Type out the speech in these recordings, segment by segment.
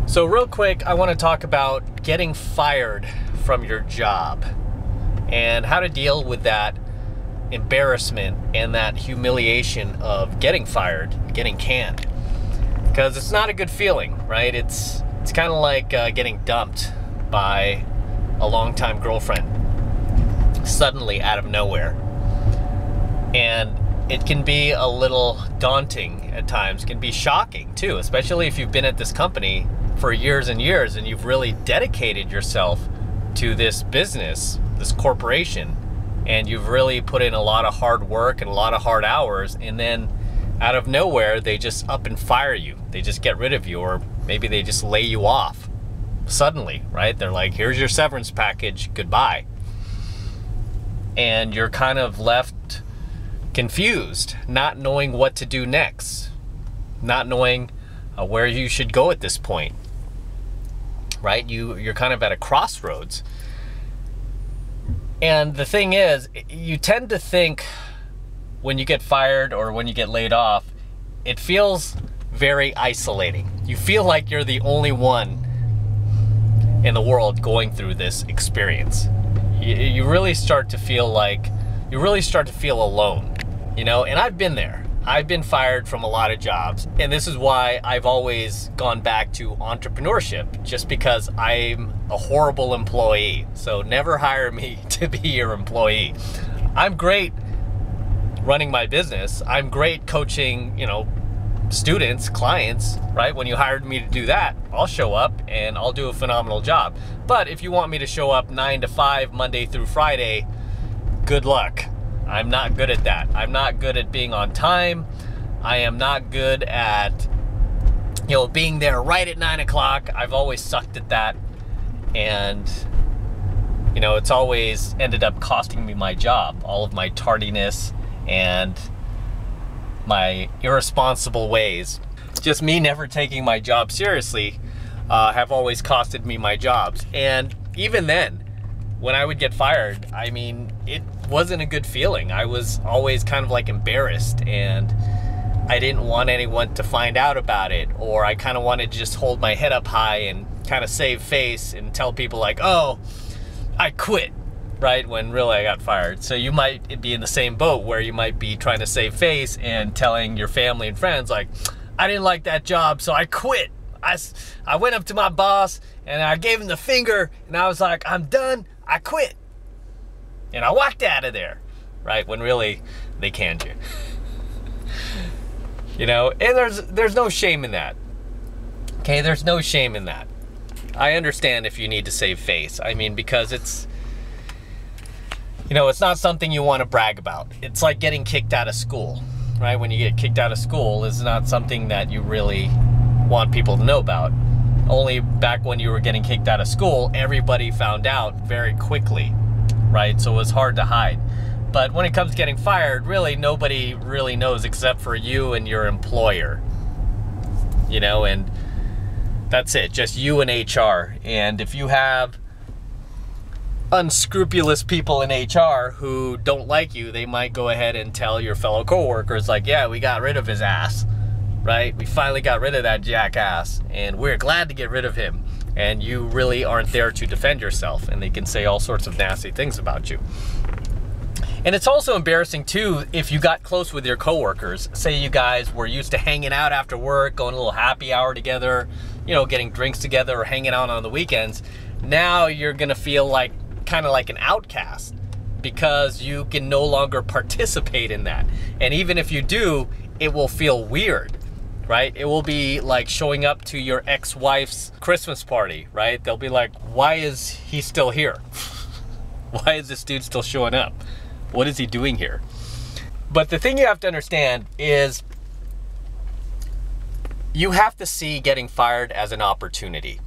So real quick, I want to talk about getting fired from your job and how to deal with that embarrassment and that humiliation of getting fired, getting canned. Because it's not a good feeling, right? It's kind of like getting dumped by a longtime girlfriend suddenly out of nowhere. And it can be a little daunting at times, can be shocking too, especially if you've been at this company for years and years and you've really dedicated yourself to this business, this corporation, and you've really put in a lot of hard work and a lot of hard hours, and then out of nowhere they just up and fire you. They just get rid of you, or maybe they just lay you off suddenly, right? They're like, here's your severance package, goodbye. And you're kind of left confused, not knowing what to do next, not knowing where you should go at this point, right? You're kind of at a crossroads. And the thing is, you tend to think when you get fired or when you get laid off, it feels very isolating. You feel like you're the only one in the world going through this experience. You really start to feel like, you really start to feel alone, you know? And I've been there. I've been fired from a lot of jobs, and this is why I've always gone back to entrepreneurship, just because I'm a horrible employee. So never hire me to be your employee. I'm great running my business. I'm great coaching, you know, students, clients, right? When you hired me to do that, I'll show up and I'll do a phenomenal job. But if you want me to show up 9 to 5, Monday through Friday, good luck. I'm not good at that. I'm not good at being on time. I am not good at, you know, being there right at 9 o'clock. I've always sucked at that. And, you know, it's always ended up costing me my job. All of my tardiness and my irresponsible ways, just me never taking my job seriously, have always costed me my jobs. And even then, when I would get fired, I mean, it wasn't a good feeling. I was always kind of like embarrassed, and I didn't want anyone to find out about it, or I kind of wanted to just hold my head up high and kind of save face and tell people like, oh, I quit, right? When really I got fired. So you might be in the same boat where you might be trying to save face and telling your family and friends like, I didn't like that job, so I quit. I went up to my boss and I gave him the finger and I was like, I'm done, I quit. And I walked out of there, right? When really they canned you. You know, and there's no shame in that. Okay, there's no shame in that. I understand if you need to save face. I mean, because it's, you know, it's not something you want to brag about. It's like getting kicked out of school, right? When you get kicked out of school, it's not something that you really want people to know about. Only back when you were getting kicked out of school, everybody found out very quickly, right? So it was hard to hide. But when it comes to getting fired, really nobody really knows except for you and your employer, you know, and that's it, just you and HR. And if you have unscrupulous people in HR who don't like you, they might go ahead and tell your fellow coworkers like, yeah, we got rid of his ass, right? We finally got rid of that jackass and we're glad to get rid of him. And you really aren't there to defend yourself, and they can say all sorts of nasty things about you. And it's also embarrassing too if you got close with your coworkers. Say you guys were used to hanging out after work, going a little happy hour together, you know, getting drinks together or hanging out on the weekends. Now you're gonna feel like kind of like an outcast because you can no longer participate in that. And even if you do, it will feel weird, right? It will be like showing up to your ex-wife's Christmas party, right? They'll be like, why is he still here? Why is this dude still showing up? What is he doing here? But the thing you have to understand is you have to see getting fired as an opportunity,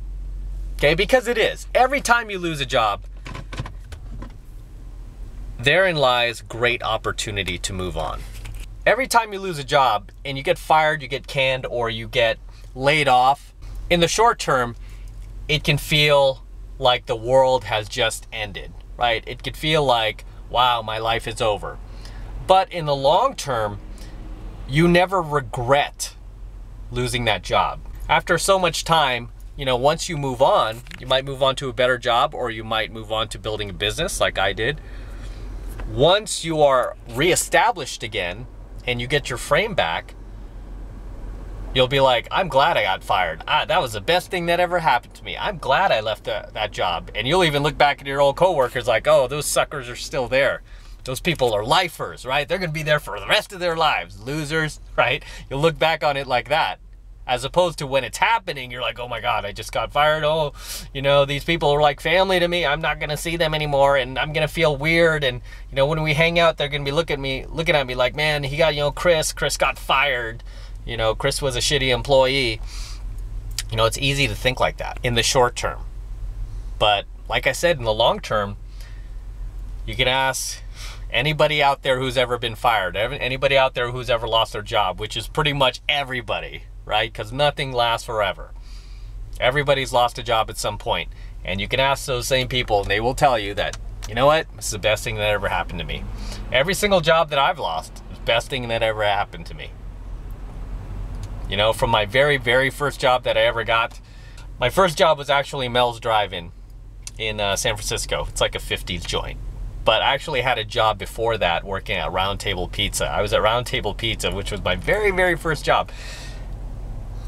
okay? Because it is. Every time you lose a job, therein lies great opportunity to move on. Every time you lose a job and you get fired, you get canned, or you get laid off, in the short term, it can feel like the world has just ended, right? It could feel like, wow, my life is over. But in the long term, you never regret losing that job. After so much time you know, once you move on, you might move on to a better job, or you might move on to building a business like I did. Once you are reestablished again and you get your frame back, you'll be like, I'm glad I got fired. That was the best thing that ever happened to me. I'm glad I left that job. And you'll even look back at your old coworkers like, oh, those suckers are still there. Those people are lifers, right? They're gonna be there for the rest of their lives. Losers, right? You'll look back on it like that. As opposed to when it's happening, you're like, oh my God, I just got fired. Oh, you know, these people are like family to me. I'm not gonna see them anymore, and I'm gonna feel weird. And you know, when we hang out, they're gonna be looking at me like, man, he got, you know, Chris got fired. You know, Chris was a shitty employee. You know, it's easy to think like that in the short term. But like I said, in the long term, you can ask anybody out there who's ever been fired, anybody out there who's ever lost their job, which is pretty much everybody, right? Because nothing lasts forever. Everybody's lost a job at some point. And you can ask those same people and they will tell you that, you know what, this is the best thing that ever happened to me. Every single job that I've lost is the best thing that ever happened to me. You know, from my very, very first job that I ever got, my first job was actually Mel's Drive-In in San Francisco. It's like a 50s joint. But I actually had a job before that working at Round Table Pizza. I was at Round Table Pizza, which was my very, very first job.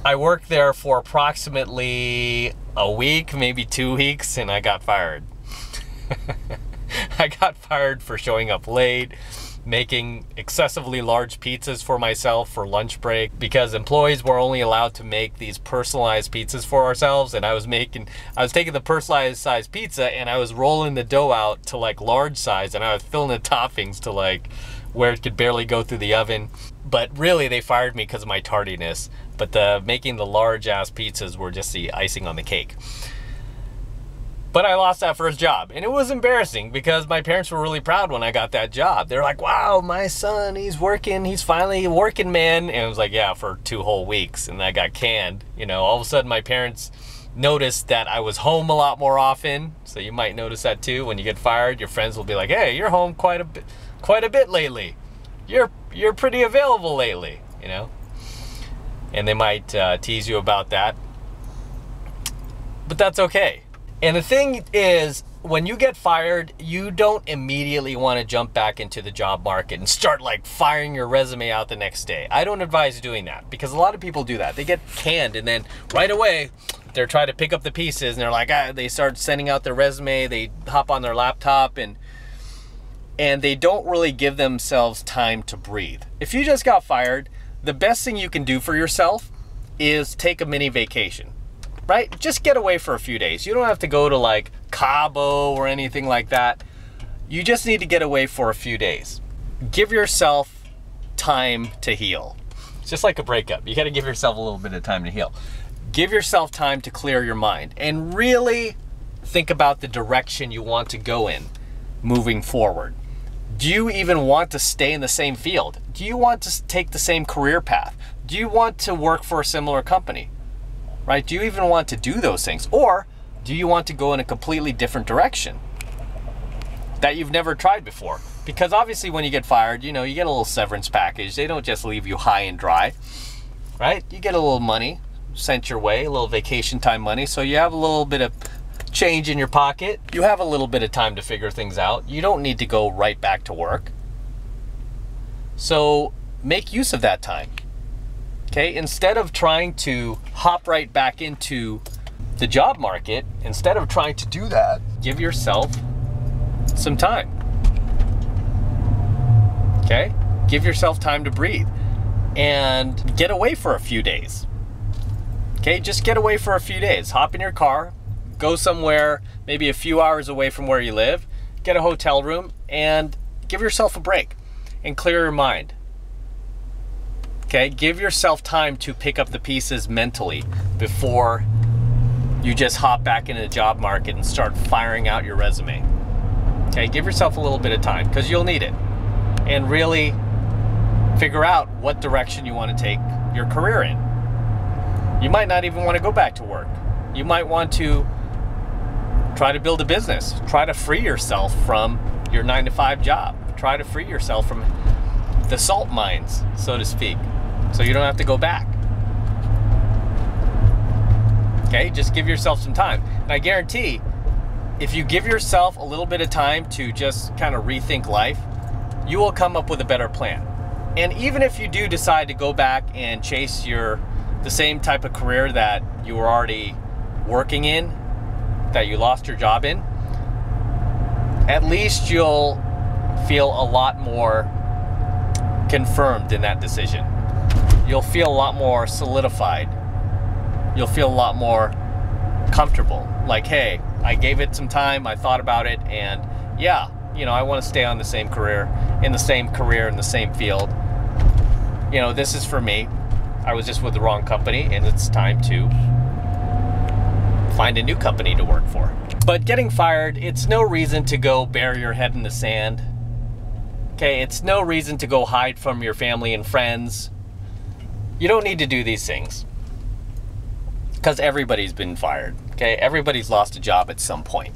I worked there for approximately a week, maybe 2 weeks, and I got fired. I got fired for showing up late, making excessively large pizzas for myself for lunch break, because employees were only allowed to make these personalized pizzas for ourselves, and I was taking the personalized size pizza and I was rolling the dough out to like large size, and I was filling the toppings to like where it could barely go through the oven. But really they fired me because of my tardiness, but making the large ass pizzas were just the icing on the cake. But I lost that first job, and it was embarrassing because my parents were really proud when I got that job. They're like, wow, my son, he's working, he's finally a working man. And I was like, yeah, for 2 whole weeks, and I got canned. You know, all of a sudden my parents noticed that I was home a lot more often. So you might notice that too. When you get fired, your friends will be like, hey, you're home quite a bit lately. You're pretty available lately, you know? And they might tease you about that. But that's okay. And the thing is, when you get fired, you don't immediately want to jump back into the job market and start like firing your resume out the next day. I don't advise doing that, because a lot of people do that. They get canned and then right away they're trying to pick up the pieces, and they're like, they start sending out their resume, they hop on their laptop, and they don't really give themselves time to breathe. If you just got fired, the best thing you can do for yourself is take a mini vacation. Right? Just get away for a few days. You don't have to go to like Cabo or anything like that. You just need to get away for a few days. Give yourself time to heal. It's just like a breakup. You got to give yourself a little bit of time to heal. Give yourself time to clear your mind and really think about the direction you want to go in moving forward. Do you even want to stay in the same field? Do you want to take the same career path? Do you want to work for a similar company? Right? Do you even want to do those things? Or do you want to go in a completely different direction that you've never tried before? Because obviously when you get fired, you know, you get a little severance package. They don't just leave you high and dry, right? You get a little money sent your way, a little vacation time money. So you have a little bit of change in your pocket. You have a little bit of time to figure things out. You don't need to go right back to work. So make use of that time. Okay, instead of trying to hop right back into the job market, instead of trying to do that, give yourself some time. Okay, give yourself time to breathe and get away for a few days. Okay, just get away for a few days. Hop in your car, go somewhere maybe a few hours away from where you live, get a hotel room, and give yourself a break and clear your mind. Okay, give yourself time to pick up the pieces mentally before you just hop back into the job market and start firing out your resume. Okay, give yourself a little bit of time, because you'll need it. And really figure out what direction you want to take your career in. You might not even want to go back to work. You might want to try to build a business. Try to free yourself from your 9-to-5 job. Try to free yourself from the salt mines, so to speak, so you don't have to go back. Okay, just give yourself some time. And I guarantee, if you give yourself a little bit of time to just kind of rethink life, you will come up with a better plan. And even if you do decide to go back and chase the same type of career that you were already working in, that you lost your job in, at least you'll feel a lot more confirmed in that decision. You'll feel a lot more solidified. You'll feel a lot more comfortable. Like, hey, I gave it some time, I thought about it, and yeah, you know, I want to stay on the same career, in the same field. You know, this is for me. I was just with the wrong company, and it's time to find a new company to work for. But getting fired, it's no reason to go bury your head in the sand. Okay, it's no reason to go hide from your family and friends. You don't need to do these things, because everybody's been fired. Okay, everybody's lost a job at some point.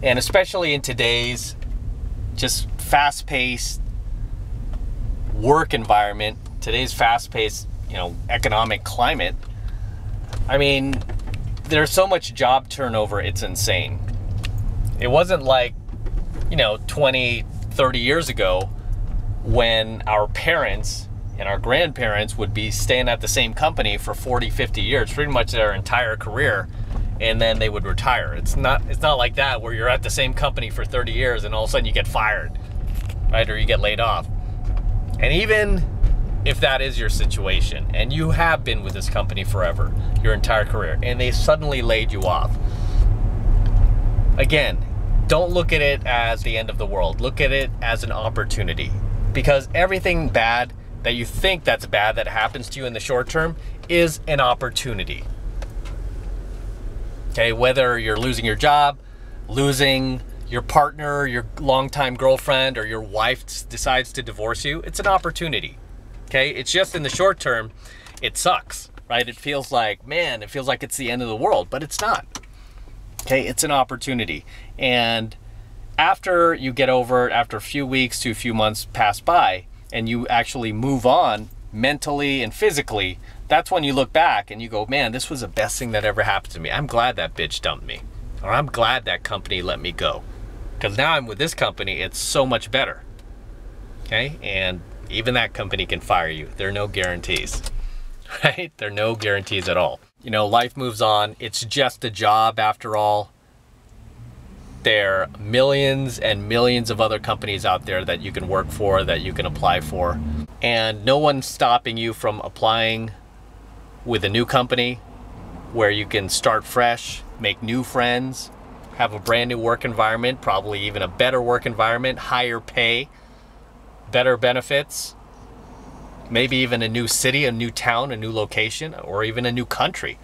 And especially in today's just fast-paced work environment, today's fast-paced, you know, economic climate, I mean, there's so much job turnover, it's insane. It wasn't like, you know, 20, 30 years ago when our parents and our grandparents would be staying at the same company for 40, 50 years, pretty much their entire career, and then they would retire. It's not like that, where you're at the same company for 30 years and all of a sudden you get fired, right? Or you get laid off. And even if that is your situation, and you have been with this company forever, your entire career, and they suddenly laid you off, again, don't look at it as the end of the world. Look at it as an opportunity, because everything bad that you think that's bad that happens to you in the short term is an opportunity. Okay, whether you're losing your job, losing your partner, your longtime girlfriend, or your wife decides to divorce you, it's an opportunity. Okay, it's just in the short term, it sucks, right? It feels like, man, it feels like it's the end of the world, but it's not. Okay, it's an opportunity. And after you get over it, after a few weeks to a few months pass by, and you actually move on mentally and physically, that's when you look back and you go, man, this was the best thing that ever happened to me. I'm glad that bitch dumped me. Or I'm glad that company let me go. Because now I'm with this company, it's so much better. Okay, and even that company can fire you. There are no guarantees, right? There are no guarantees at all. You know, life moves on. It's just a job after all. There are millions and millions of other companies out there that you can work for, that you can apply for. And no one's stopping you from applying with a new company where you can start fresh, make new friends, have a brand new work environment, probably even a better work environment, higher pay, better benefits, maybe even a new city, a new town, a new location, or even a new country.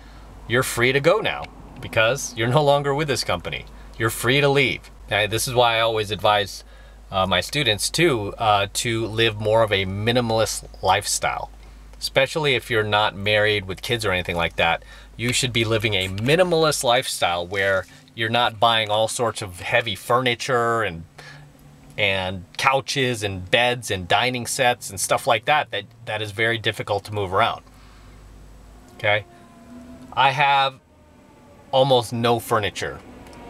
You're free to go now because you're no longer with this company. You're free to leave. Okay, this is why I always advise my students to live more of a minimalist lifestyle. Especially if you're not married with kids or anything like that, you should be living a minimalist lifestyle where you're not buying all sorts of heavy furniture and couches and beds and dining sets and stuff like that is very difficult to move around. Okay? I have almost no furniture,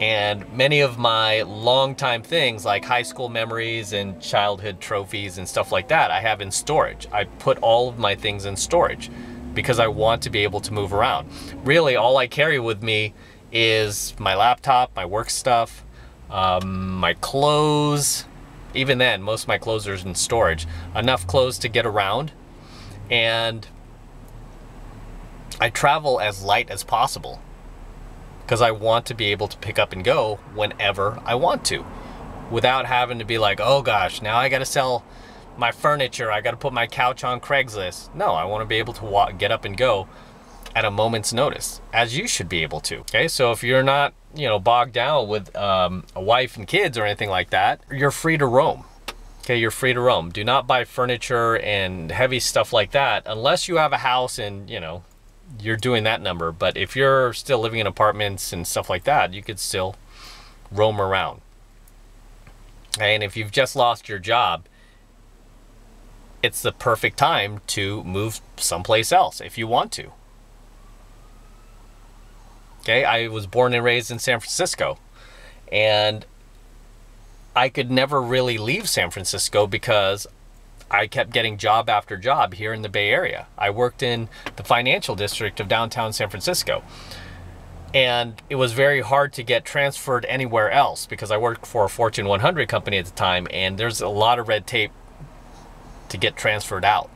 and many of my longtime things like high school memories and childhood trophies and stuff like that I have in storage. I put all of my things in storage because I want to be able to move around. Really, all I carry with me is my laptop, my work stuff, my clothes. Even then, most of my clothes are in storage. Enough clothes to get around, and I travel as light as possible because I want to be able to pick up and go whenever I want to without having to be like, oh gosh, now I got to sell my furniture, I got to put my couch on Craigslist. No, I want to be able to get up and go at a moment's notice, as you should be able to. Okay, so if you're not, you know, bogged down with a wife and kids or anything like that, you're free to roam. Okay, you're free to roam. Do not buy furniture and heavy stuff like that unless you have a house and, you know, you're doing that number. But if you're still living in apartments and stuff like that, you could still roam around. And if you've just lost your job, it's the perfect time to move someplace else if you want to. Okay, I was born and raised in San Francisco, and I could never really leave San Francisco because I kept getting job after job here in the Bay Area. I worked in the financial district of downtown San Francisco, and it was very hard to get transferred anywhere else because I worked for a Fortune 100 company at the time, and there's a lot of red tape to get transferred out.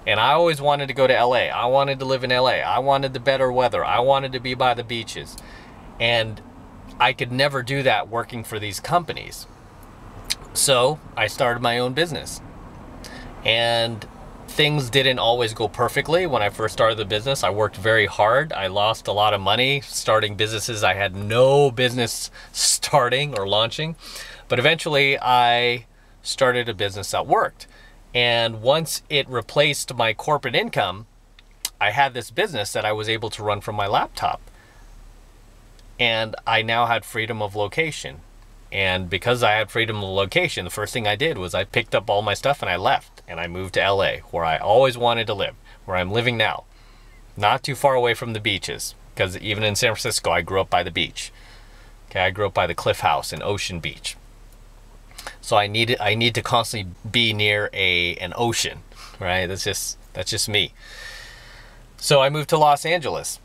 And I always wanted to go to LA. I wanted to live in LA. I wanted the better weather. I wanted to be by the beaches. And I could never do that working for these companies. So I started my own business. And things didn't always go perfectly when I first started the business. I worked very hard. I lost a lot of money starting businesses I had no business starting or launching. But eventually I started a business that worked. And once it replaced my corporate income, I had this business that I was able to run from my laptop. And I now had freedom of location. And because I had freedom of location, the first thing I did was I picked up all my stuff and I left. And I moved to LA, where I always wanted to live, where I'm living now. Not too far away from the beaches, because even in San Francisco, I grew up by the beach. Okay, I grew up by the Cliff House in Ocean Beach. So I need to constantly be near an ocean, right? That's just me. So I moved to Los Angeles,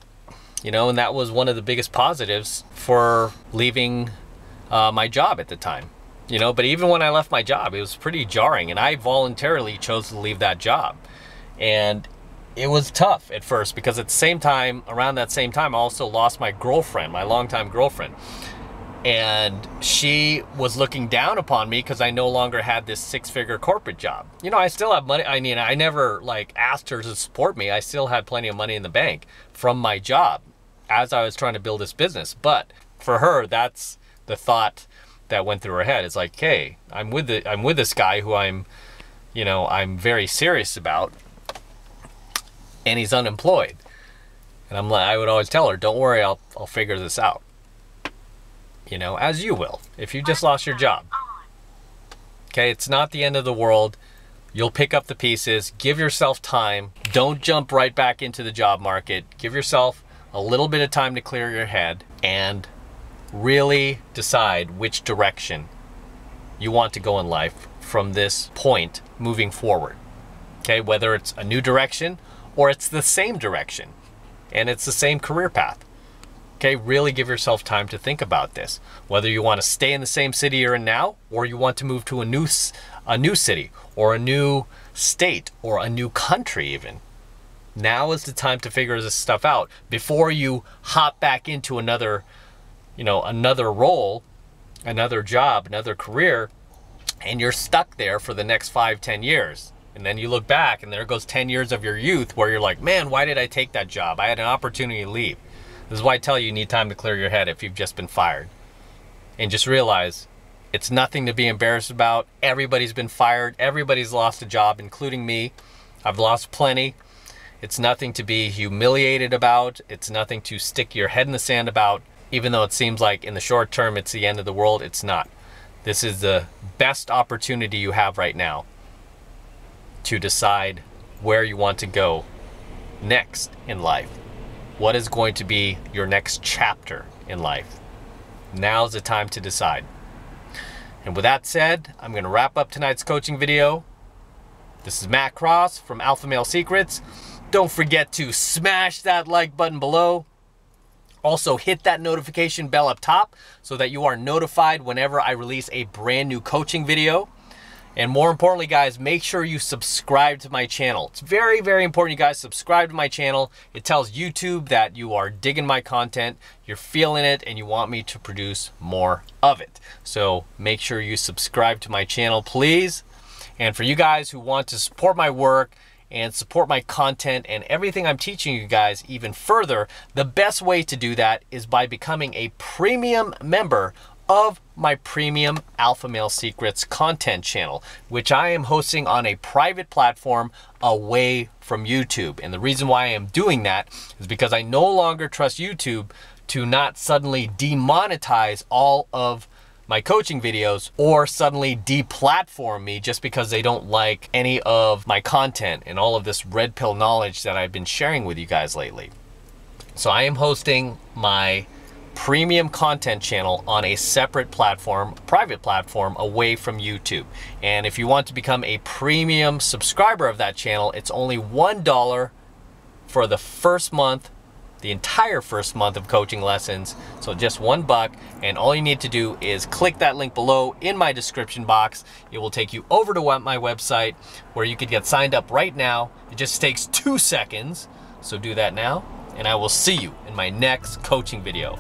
you know, and that was one of the biggest positives for leaving my job at the time, you know. But even when I left my job, it was pretty jarring, and I voluntarily chose to leave that job. And it was tough at first because at the same time, around that same time, I also lost my girlfriend, my longtime girlfriend. And she was looking down upon me because I no longer had this six-figure corporate job. You know, I still have money. I mean, I never like asked her to support me. I still had plenty of money in the bank from my job as I was trying to build this business. But for her, that's the thought that went through her head. It's like, hey, I'm with this guy who I'm very serious about, and he's unemployed. And I would always tell her, don't worry, I'll figure this out. You know, as you will, if you just lost your job. Okay, it's not the end of the world. You'll pick up the pieces. Give yourself time. Don't jump right back into the job market. Give yourself a little bit of time to clear your head and really decide which direction you want to go in life from this point moving forward. Okay, whether it's a new direction or it's the same direction and it's the same career path. Okay, really give yourself time to think about this. Whether you want to stay in the same city you're in now, or you want to move to a new city, or a new state, or a new country even. Now is the time to figure this stuff out before you hop back into another role, another job, another career, and you're stuck there for the next 5-10 years. And then you look back and there goes 10 years of your youth where you're like, man, why did I take that job? I had an opportunity to leave. This is why I tell you need time to clear your head if you've just been fired. And just realize it's nothing to be embarrassed about. Everybody's been fired. Everybody's lost a job, including me. I've lost plenty. It's nothing to be humiliated about. It's nothing to stick your head in the sand about. Even though it seems like in the short term it's the end of the world, it's not. This is the best opportunity you have right now to decide where you want to go next in life. What is going to be your next chapter in life? Now's the time to decide. And with that said, I'm going to wrap up tonight's coaching video. This is Matt Cross from Alpha Male Secrets. Don't forget to smash that like button below. Also hit that notification bell up top so that you are notified whenever I release a brand new coaching video. And more importantly, guys, make sure you subscribe to my channel. It's very, very important you guys subscribe to my channel. It tells YouTube that you are digging my content, you're feeling it, and you want me to produce more of it. So make sure you subscribe to my channel, please. And for you guys who want to support my work and support my content and everything I'm teaching you guys even further, the best way to do that is by becoming a premium member of my premium Alpha Male Secrets content channel, which I am hosting on a private platform away from YouTube. And the reason why I am doing that is because I no longer trust YouTube to not suddenly demonetize all of my coaching videos or suddenly deplatform me just because they don't like any of my content and all of this red pill knowledge that I've been sharing with you guys lately. So I am hosting my premium content channel on a separate platform, private platform, away from YouTube. And if you want to become a premium subscriber of that channel, it's only $1 for the first month, the entire first month of coaching lessons. So just $1, and all you need to do is click that link below in my description box. It will take you over to my website where you could get signed up right now. It just takes 2 seconds. So do that now, and I will see you in my next coaching video.